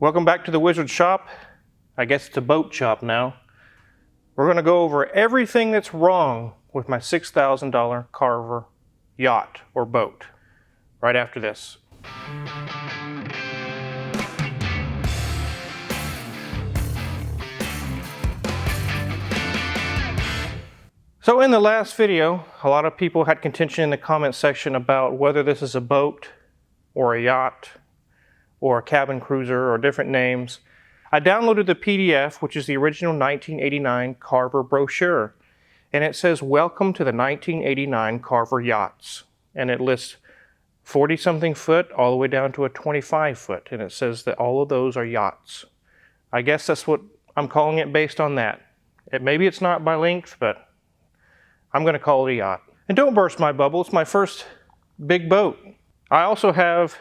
Welcome back to the Wizard Shop. I guess it's a boat shop now. We're going to go over everything that's wrong with my $6,000 Carver yacht or boat right after this. So in the last video, a lot of people had contention in the comment section about whether this is a boat or a yacht or a cabin cruiser or different names. I downloaded the PDF, which is the original 1989 Carver brochure, and it says welcome to the 1989 Carver yachts, and it lists 40-something foot all the way down to a 25 foot, and it says that all of those are yachts. I guess that's what I'm calling it based on that. Maybe it's not by length, but I'm going to call it a yacht. And don't burst my bubble, it's my first big boat. I also have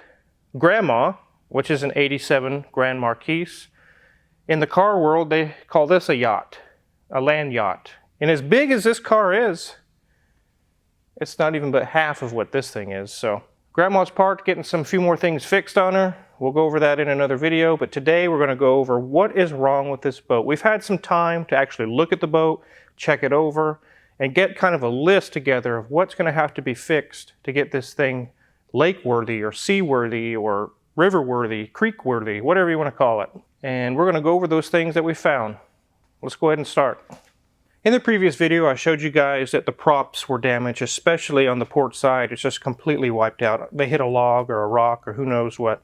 Grandma, which is an 87 Grand Marquis. In the car world, they call this a yacht, a land yacht. And as big as this car is, it's not even but half of what this thing is. So Grandma's parked, getting some few more things fixed on her. We'll go over that in another video, but today we're going to go over what is wrong with this boat. We've had some time to actually look at the boat, check it over, and get kind of a list together of what's going to have to be fixed to get this thing lake-worthy or sea-worthy or river-worthy, creek-worthy, whatever you want to call it. And we're going to go over those things that we found. Let's go ahead and start. In the previous video, I showed you guys that the props were damaged, especially on the port side. It's just completely wiped out. They hit a log or a rock or who knows what.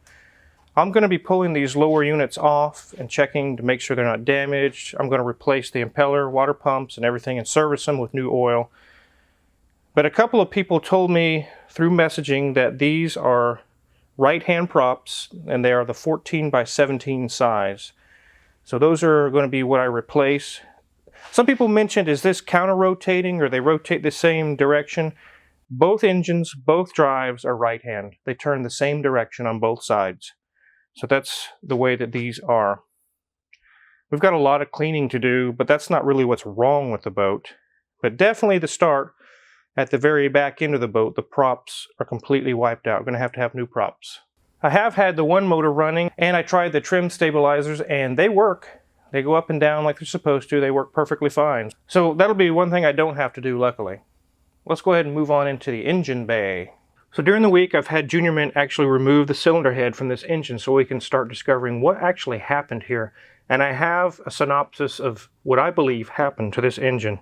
I'm going to be pulling these lower units off and checking to make sure they're not damaged. I'm going to replace the impeller, water pumps, and everything and service them with new oil. But a couple of people told me through messaging that these are right-hand props and they are the 14 by 17 size. So those are going to be what I replace. Some people mentioned, is this counter-rotating or they rotate the same direction? Both engines, both drives are right-hand. They turn the same direction on both sides. So that's the way that these are. We've got a lot of cleaning to do, but that's not really what's wrong with the boat. But definitely the start, at the very back end of the boat, the props are completely wiped out. We're going to have new props. I have had the one motor running, and I tried the trim stabilizers, and they work. They go up and down like they're supposed to. They work perfectly fine. So that'll be one thing I don't have to do, luckily. Let's go ahead and move on into the engine bay. So during the week, I've had Junior Mint actually remove the cylinder head from this engine so we can start discovering what actually happened here. And I have a synopsis of what I believe happened to this engine.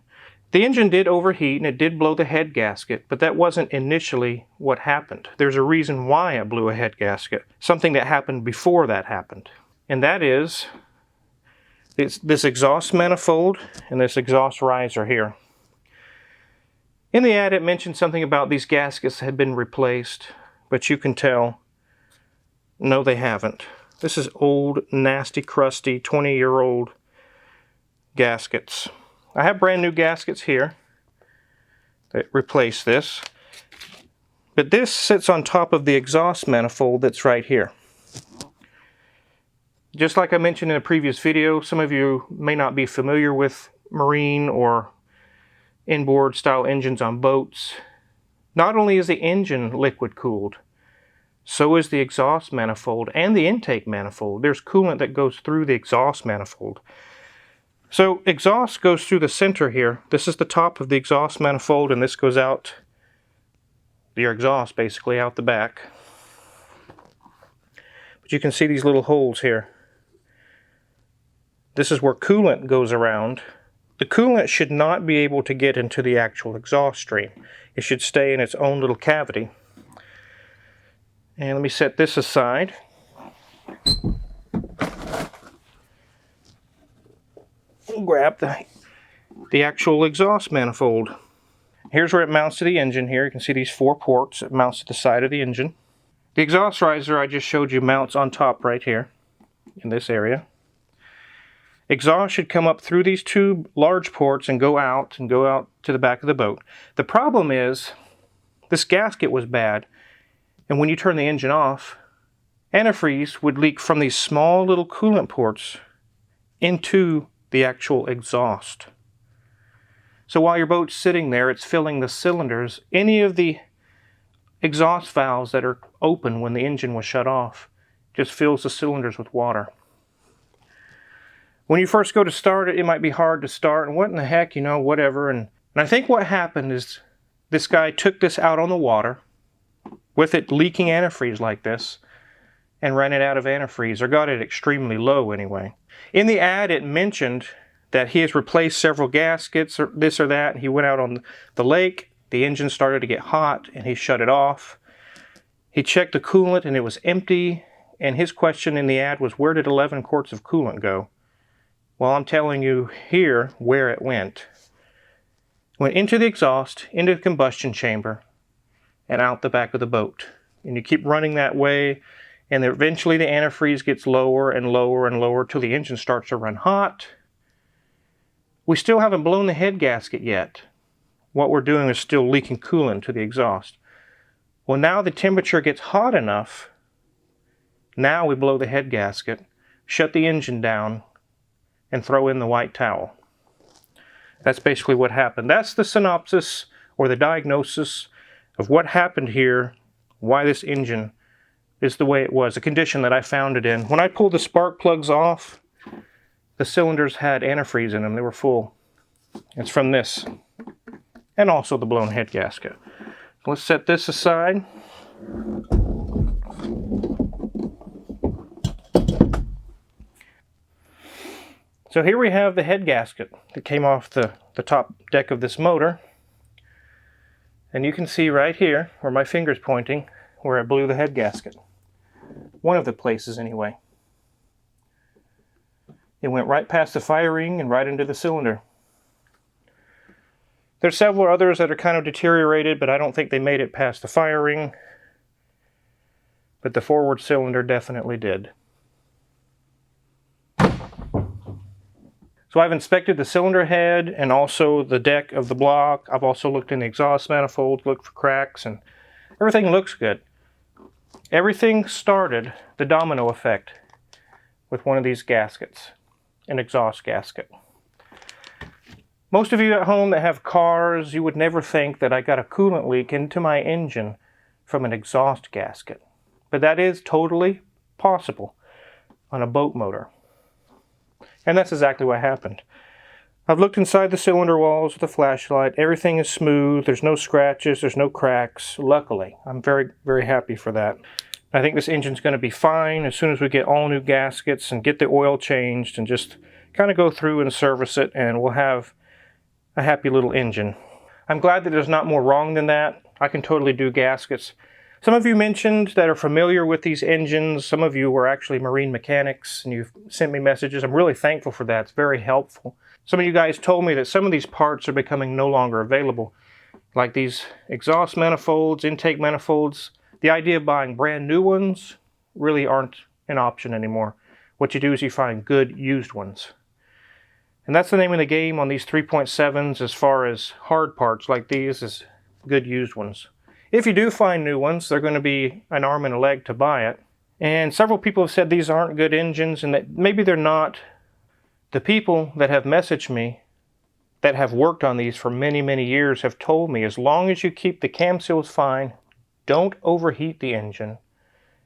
The engine did overheat and it did blow the head gasket, but that wasn't initially what happened. There's a reason why it blew a head gasket, something that happened before that happened. And that is this exhaust manifold and this exhaust riser here. In the ad, it mentioned something about these gaskets had been replaced, but you can tell, no, they haven't. This is old, nasty, crusty, 20-year-old gaskets. I have brand new gaskets here that replace this, but this sits on top of the exhaust manifold that's right here. Just like I mentioned in a previous video, some of you may not be familiar with marine or inboard style engines on boats. Not only is the engine liquid cooled, so is the exhaust manifold and the intake manifold. There's coolant that goes through the exhaust manifold. So exhaust goes through the center here. This is the top of the exhaust manifold and this goes out, your exhaust basically out the back. But you can see these little holes here. This is where coolant goes around. The coolant should not be able to get into the actual exhaust stream. It should stay in its own little cavity. And let me set this aside. Grab the actual exhaust manifold. Here's where it mounts to the engine here. You can see these 4 ports. It mounts to the side of the engine. The exhaust riser I just showed you mounts on top right here in this area. Exhaust should come up through these 2 large ports and go out to the back of the boat. The problem is this gasket was bad, and when you turn the engine off, antifreeze would leak from these small little coolant ports into the actual exhaust. So while your boat's sitting there, it's filling the cylinders. Any of the exhaust valves that are open when the engine was shut off just fills the cylinders with water. When you first go to start it, it might be hard to start, and what in the heck, you know, whatever. And I think what happened is this guy took this out on the water with it leaking antifreeze like this and ran it out of antifreeze, or got it extremely low anyway. In the ad, it mentioned that he has replaced several gaskets or this or that. He went out on the lake, the engine started to get hot, and he shut it off. He checked the coolant and it was empty, and his question in the ad was, where did 11 quarts of coolant go? Well, I'm telling you here where it went. Went into the exhaust, into the combustion chamber, and out the back of the boat. And you keep running that way, and eventually the antifreeze gets lower and lower and lower till the engine starts to run hot. We still haven't blown the head gasket yet. What we're doing is still leaking coolant to the exhaust. Well, now the temperature gets hot enough. Now we blow the head gasket, shut the engine down, and throw in the white towel. That's basically what happened. That's the synopsis or the diagnosis of what happened here, why this engine is the way it was, the condition that I found it in. When I pulled the spark plugs off, the cylinders had antifreeze in them. They were full. It's from this, and also the blown head gasket. Let's set this aside. So here we have the head gasket that came off the top deck of this motor. And you can see right here, where my finger's pointing, where I blew the head gasket. One of the places anyway. It went right past the fire ring and right into the cylinder. There's several others that are kind of deteriorated, but I don't think they made it past the fire ring. But the forward cylinder definitely did. So I've inspected the cylinder head and also the deck of the block. I've also looked in the exhaust manifold, looked for cracks, and everything looks good. Everything started, the domino effect, with one of these gaskets, an exhaust gasket. Most of you at home that have cars, you would never think that I got a coolant leak into my engine from an exhaust gasket. But that is totally possible on a boat motor. And that's exactly what happened. I've looked inside the cylinder walls with a flashlight. Everything is smooth. There's no scratches. There's no cracks. Luckily, I'm very, very happy for that. I think this engine's going to be fine as soon as we get all new gaskets and get the oil changed and just kind of go through and service it, and we'll have a happy little engine. I'm glad that there's not more wrong than that. I can totally do gaskets. Some of you mentioned that are familiar with these engines. Some of you were actually marine mechanics and you've sent me messages. I'm really thankful for that. It's very helpful. Some of you guys told me that some of these parts are becoming no longer available, like these exhaust manifolds, intake manifolds. The idea of buying brand new ones really aren't an option anymore. What you do is you find good used ones. And that's the name of the game on these 3.7s as far as hard parts like these, is good used ones. If you do find new ones, they're going to be an arm and a leg to buy it. And several people have said these aren't good engines and that maybe they're not. The people that have messaged me that have worked on these for many, many years have told me as long as you keep the cam seals fine, don't overheat the engine,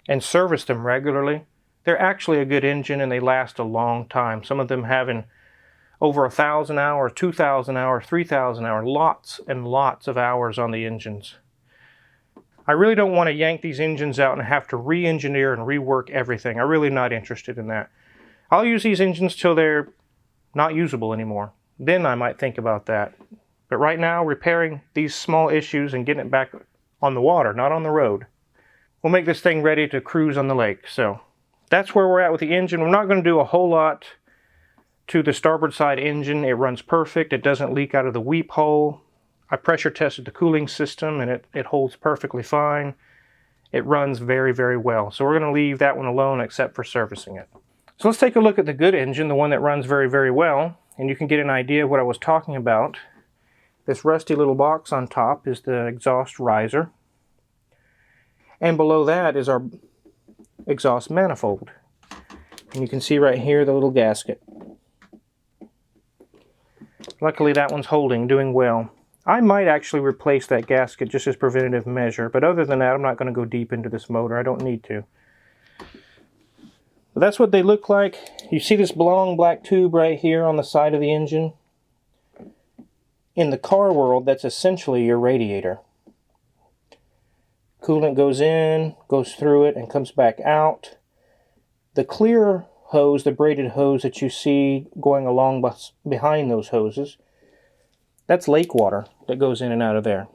and service them regularly, they're actually a good engine and they last a long time. Some of them having over 1,000 hours, 2,000 hours, 3,000 hours, lots and lots of hours on the engines. I really don't want to yank these engines out and have to re-engineer and rework everything. I'm really not interested in that. I'll use these engines till they're not usable anymore. Then I might think about that. But right now, repairing these small issues and getting it back on the water, not on the road, will make this thing ready to cruise on the lake. So that's where we're at with the engine. We're not going to do a whole lot to the starboard side engine. It runs perfect. It doesn't leak out of the weep hole. I pressure tested the cooling system and it holds perfectly fine. It runs very, very well. So we're going to leave that one alone except for servicing it. So let's take a look at the good engine, the one that runs very, very well. And you can get an idea of what I was talking about. This rusty little box on top is the exhaust riser. And below that is our exhaust manifold. And you can see right here the little gasket. Luckily that one's holding, doing well. I might actually replace that gasket just as preventative measure, but other than that, I'm not going to go deep into this motor. I don't need to. But that's what they look like. You see this long black tube right here on the side of the engine? In the car world, that's essentially your radiator. Coolant goes in, goes through it, and comes back out. The clear hose, the braided hose that you see going along behind those hoses, that's lake water that goes in and out of there.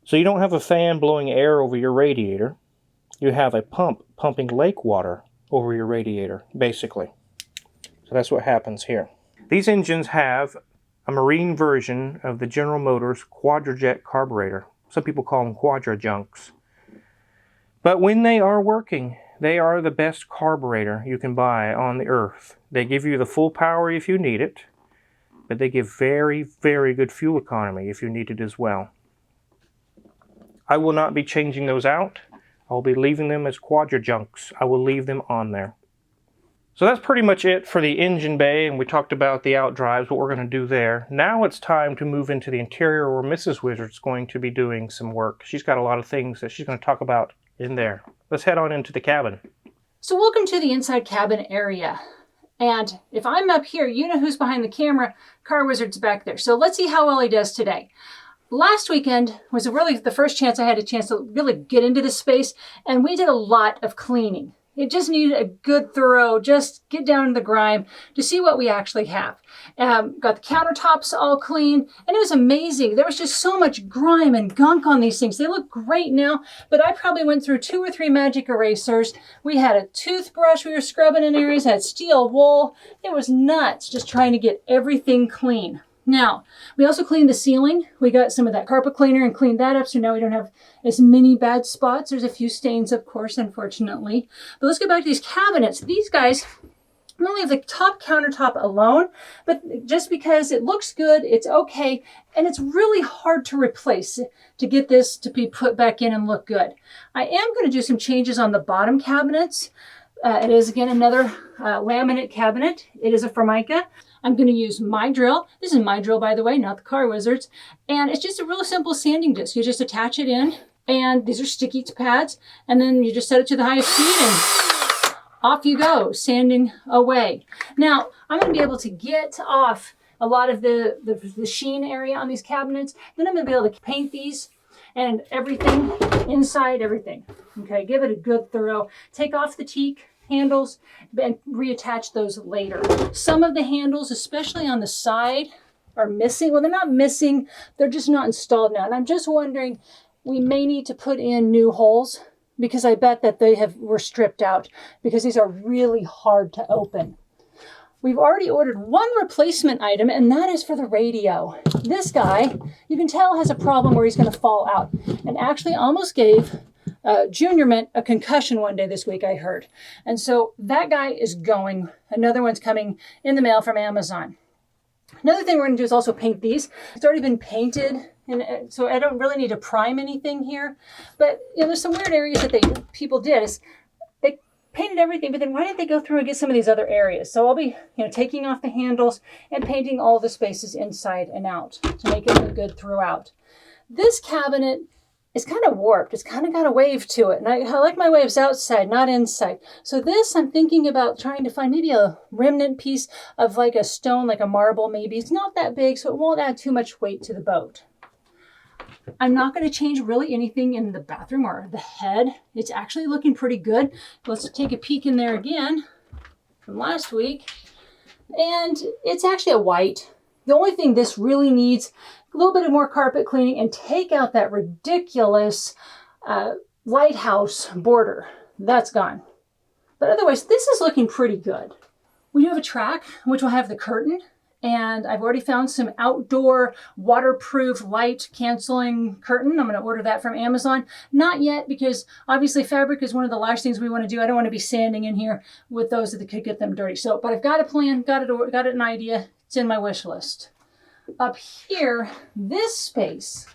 So you don't have a fan blowing air over your radiator. You have a pump pumping lake water over your radiator, basically. So that's what happens here. These engines have a marine version of the General Motors Quadrajet carburetor. Some people call them Quadrajunks. But when they are working, they are the best carburetor you can buy on the earth. They give you the full power if you need it, but they give very, very good fuel economy if you need it as well. I will not be changing those out. I'll be leaving them as Quadrajunks. I will leave them on there. So that's pretty much it for the engine bay, and we talked about the outdrives, what we're going to do there. Now it's time to move into the interior where Mrs. Wizard's going to be doing some work. She's got a lot of things that she's going to talk about in there. Let's head on into the cabin. So welcome to the inside cabin area. And if I'm up here, you know who's behind the camera. Car Wizard's back there. So let's see how well he does today. Last weekend was really the first chance I had a chance to really get into this space, and we did a lot of cleaning. It just needed a good thorough, just get down in the grime to see what we actually have. Got the countertops all clean, and it was amazing. There was just so much grime and gunk on these things. They look great now, but I probably went through 2 or 3 magic erasers. We had a toothbrush we were scrubbing in areas, had steel wool. It was nuts just trying to get everything clean. Now, we also cleaned the ceiling. We got some of that carpet cleaner and cleaned that up, so now we don't have as many bad spots. There's a few stains, of course, unfortunately. But let's get back to these cabinets. These guys, we only have the top countertop alone, but just because it looks good, it's okay, and it's really hard to replace to get this to be put back in and look good. I am going to do some changes on the bottom cabinets. It is, again, another laminate cabinet. It is a Formica. I'm going to use my drill. This is my drill, by the way, not the Car Wizard's. And it's just a real simple sanding disc. You just attach it in, and these are sticky pads, and then you just set it to the highest speed, and off you go, sanding away. Now, I'm going to be able to get off a lot of the sheen area on these cabinets. Then I'm going to be able to paint these and everything, inside everything. Okay, give it a good thorough. Take off the teak handles and reattach those later. Some of the handles, especially on the side, are missing. Well, they're not missing, they're just not installed now. And I'm just wondering, we may need to put in new holes because I bet that they were stripped out because these are really hard to open. We've already ordered 1 replacement item, and that is for the radio. This guy, you can tell, has a problem where he's going to fall out, and actually almost gave Junior Mint a concussion one day this week, I heard. And so that guy is going. Another one's coming in the mail from Amazon. Another thing we're going to do is also paint these. It's already been painted, and so I don't really need to prime anything here. But you know, there's some weird areas that people did. Is they painted everything, but then why didn't they go through and get some of these other areas? So I'll be taking off the handles and painting all the spaces inside and out to make it look good throughout. This cabinet is kind of warped. It's kind of got a wave to it. And I like my waves outside, not inside. So this, I'm thinking about trying to find maybe a remnant piece of like a stone, like a marble maybe. It's not that big, so it won't add too much weight to the boat. I'm not going to change really anything in the bathroom or the head. It's actually looking pretty good. Let's take a peek in there again from last week. And it's actually a white. The only thing this really needs a little bit of more carpet cleaning and take out that ridiculous lighthouse border. That's gone. But otherwise, this is looking pretty good. We do have a track, which will have the curtain, and I've already found some outdoor waterproof light canceling curtain. I'm going to order that from Amazon. Not yet, because obviously fabric is one of the last things we want to do. I don't want to be sanding in here with those that could get them dirty. So, but I've got a plan, got an idea. It's in my wish list. Up here, this space,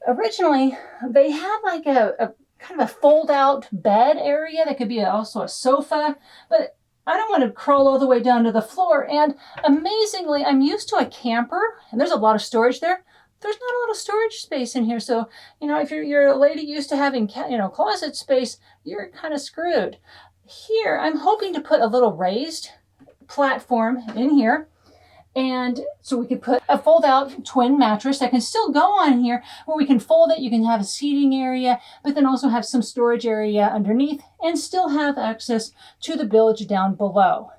originally they had like a kind of a fold out bed area that could be also a sofa, but I don't want to crawl all the way down to the floor. And amazingly, I'm used to a camper, and there's a lot of storage there. There's not a lot of storage space in here. So, if you're a lady used to having, closet space, you're kind of screwed. here, I'm hoping to put a little raised platform in here. And so we could put a fold-out twin mattress that can still go on here where we can fold it. You can have a seating area, but then also have some storage area underneath and still have access to the bilge down below.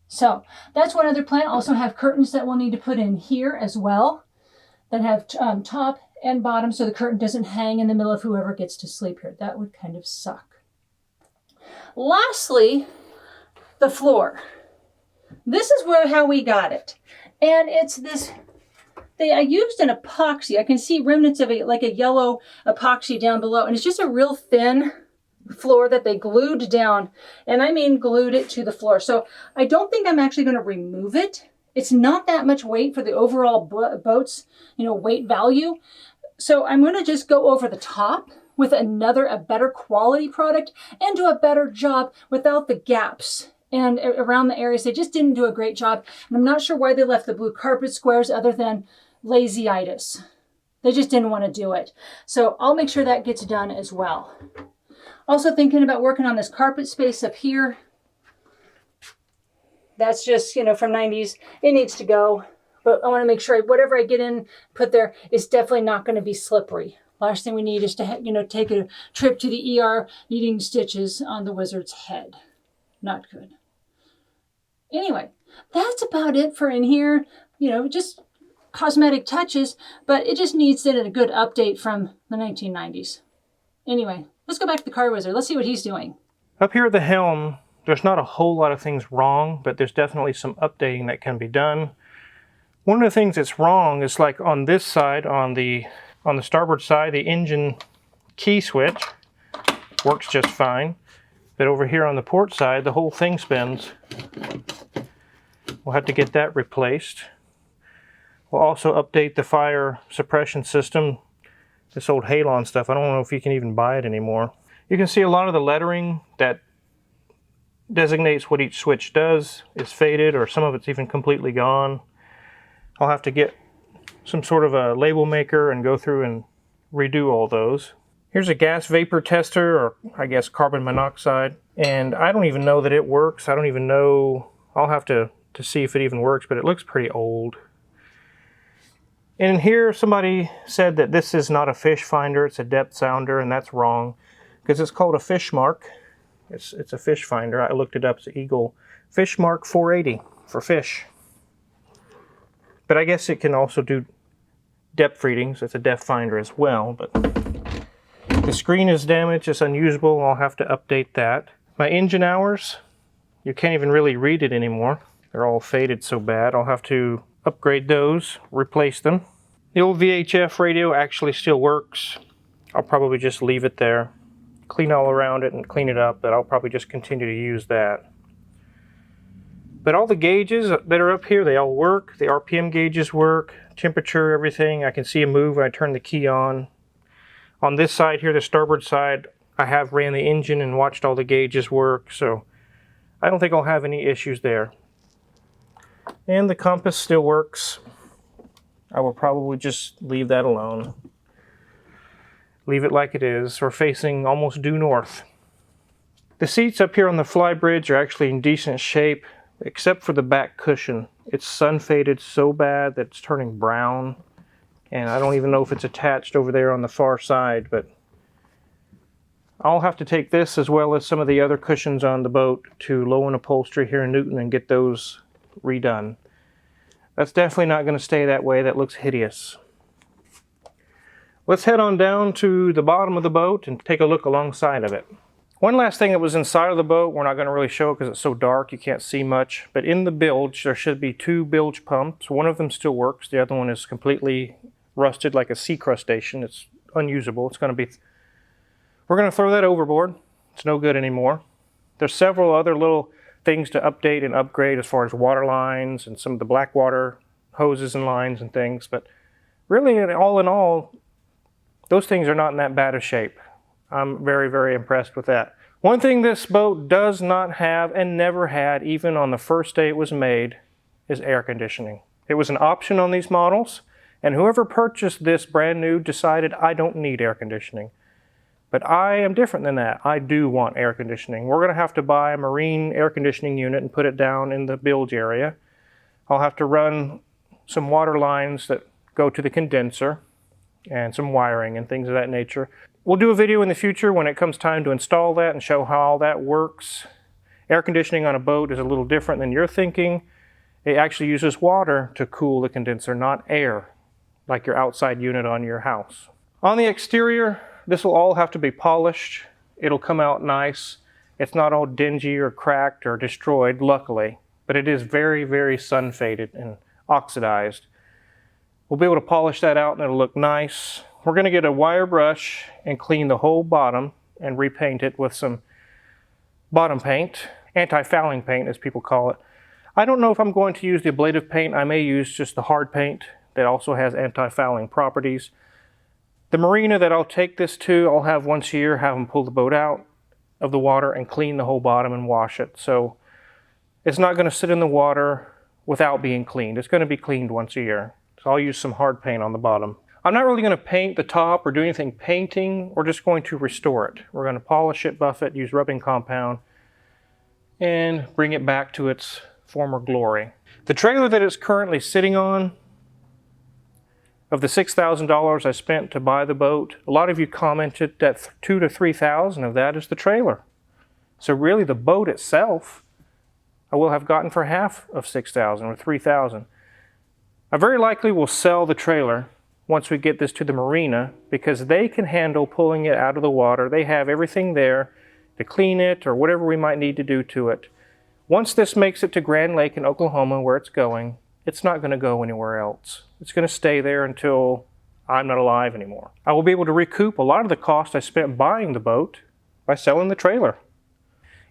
So that's one other plan. Also have curtains that we'll need to put in here as well that have top and bottom so the curtain doesn't hang in the middle of whoever gets to sleep here. That would kind of suck. Lastly, the floor. This is how we got it. And it's this, I used an epoxy. I can see remnants of like a yellow epoxy down below. And it's just a real thin floor that they glued down. And I mean glued it to the floor. So I don't think I'm actually going to remove it. It's not that much weight for the overall boat's, weight value. So I'm going to just go over the top with a better quality product and do a better job without the gaps. And around the areas, they just didn't do a great job. And I'm not sure why they left the blue carpet squares other than lazyitis. They just didn't want to do it. So I'll make sure that gets done as well. Also thinking about working on this carpet space up here. That's just, from 90s. It needs to go. But I want to make sure whatever I get in, put there, is definitely not going to be slippery. Last thing we need is to, take a trip to the ER needing stitches on the wizard's head. Not good. Anyway, that's about it for in here. Just cosmetic touches, but it just needs a good update from the 1990s. Anyway, let's go back to the car wizard. Let's see what he's doing. Up here at the helm, there's not a whole lot of things wrong, but there's definitely some updating that can be done. One of the things that's wrong is like on this side, on the starboard side, the engine key switch works just fine. But over here on the port side, the whole thing spins. We'll have to get that replaced. We'll also update the fire suppression system. This old Halon stuff, I don't know if you can even buy it anymore. You can see a lot of the lettering that designates what each switch does is faded, or some of it's even completely gone. I'll have to get some sort of a label maker and go through and redo all those. Here's a gas vapor tester, or I guess carbon monoxide, and I don't even know that it works. I don't even know. I'll have to see if it even works, but it looks pretty old. And here somebody said that this is not a fish finder, it's a depth sounder, and that's wrong because it's called a fish mark. It's a fish finder. I looked it up. It's an Eagle Fish Mark 480 for fish. But I guess it can also do depth readings. It's a depth finder as well, but the screen is damaged, it's unusable, I'll have to update that. My engine hours, you can't even really read it anymore. They're all faded so bad. I'll have to upgrade those, replace them. The old VHF radio actually still works. I'll probably just leave it there, clean all around it and clean it up, but I'll probably just continue to use that. But all the gauges that are up here, they all work. The RPM gauges work, temperature, everything. I can see a move when I turn the key on. On this side here, the starboard side, I have ran the engine and watched all the gauges work, so I don't think I'll have any issues there. And the compass still works. I will probably just leave that alone. Leave it like it is. We're facing almost due north. The seats up here on the flybridge are actually in decent shape, except for the back cushion. It's sun faded so bad that it's turning brown. And I don't even know if it's attached over there on the far side, but I'll have to take this as well as some of the other cushions on the boat to Lowen Upholstery here in Newton and get those redone. That's definitely not going to stay that way. That looks hideous. Let's head on down to the bottom of the boat and take a look alongside of it. One last thing that was inside of the boat, we're not going to really show it because it's so dark you can't see much, but in the bilge there should be 2 bilge pumps. One of them still works, the other one is completely rusted like a sea crustacean. It's unusable. We're going to throw that overboard. It's no good anymore. There's several other little things to update and upgrade as far as water lines and some of the black water hoses and lines and things, but really all in all, those things are not in that bad of shape. I'm very, very impressed with that. One thing this boat does not have and never had, even on the first day it was made, is air conditioning. It was an option on these models, and whoever purchased this brand new decided I don't need air conditioning. But I am different than that. I do want air conditioning. We're going to have to buy a marine air conditioning unit and put it down in the bilge area. I'll have to run some water lines that go to the condenser and some wiring and things of that nature. We'll do a video in the future when it comes time to install that and show how all that works. Air conditioning on a boat is a little different than you're thinking. It actually uses water to cool the condenser, not air, like your outside unit on your house. On the exterior, this will all have to be polished. It'll come out nice. It's not all dingy or cracked or destroyed, luckily, but it is very, very sun faded and oxidized. We'll be able to polish that out and it'll look nice. We're going to get a wire brush and clean the whole bottom and repaint it with some bottom paint, anti-fouling paint as people call it. I don't know if I'm going to use the ablative paint. I may use just the hard paint that also has anti-fouling properties. The marina that I'll take this to, I'll have once a year, have them pull the boat out of the water and clean the whole bottom and wash it. So it's not going to sit in the water without being cleaned. It's going to be cleaned once a year. So I'll use some hard paint on the bottom. I'm not really going to paint the top or do anything painting. We're just going to restore it. We're going to polish it, buff it, use rubbing compound, and bring it back to its former glory. The trailer that it's currently sitting on, of the $6,000 I spent to buy the boat, a lot of you commented that $2,000 to $3,000 of that is the trailer. So really the boat itself, I will have gotten for half of $6,000 or $3,000. I very likely will sell the trailer once we get this to the marina because they can handle pulling it out of the water. They have everything there to clean it or whatever we might need to do to it. Once this makes it to Grand Lake in Oklahoma where it's going, it's not going to go anywhere else. It's going to stay there until I'm not alive anymore. I will be able to recoup a lot of the cost I spent buying the boat by selling the trailer.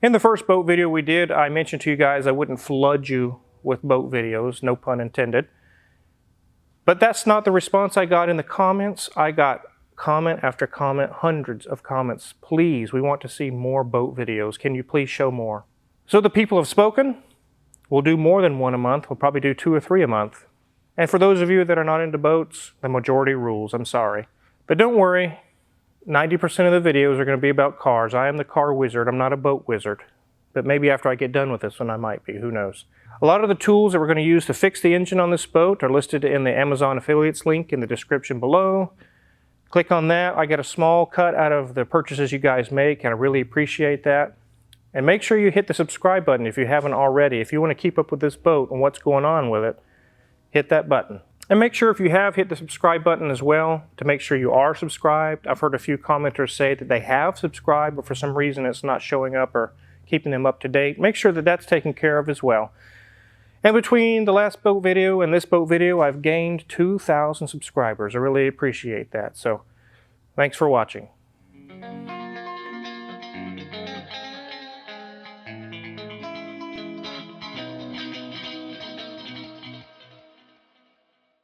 In the first boat video we did, I mentioned to you guys I wouldn't flood you with boat videos, no pun intended. But that's not the response I got in the comments. I got comment after comment, hundreds of comments. Please, we want to see more boat videos. Can you please show more? So the people have spoken. We'll do more than one a month. We'll probably do 2 or 3 a month. And for those of you that are not into boats, the majority rules. I'm sorry. But don't worry, 90% of the videos are going to be about cars. I am the car wizard. I'm not a boat wizard. But maybe after I get done with this one, I might be. Who knows? A lot of the tools that we're going to use to fix the engine on this boat are listed in the Amazon affiliates link in the description below. Click on that. I get a small cut out of the purchases you guys make, and I really appreciate that. And make sure you hit the subscribe button if you haven't already. If you want to keep up with this boat and what's going on with it, hit that button. And make sure if you have hit the subscribe button as well to make sure you are subscribed. I've heard a few commenters say that they have subscribed, but for some reason it's not showing up or keeping them up to date. Make sure that that's taken care of as well. And between the last boat video and this boat video, I've gained 2,000 subscribers. I really appreciate that. So thanks for watching.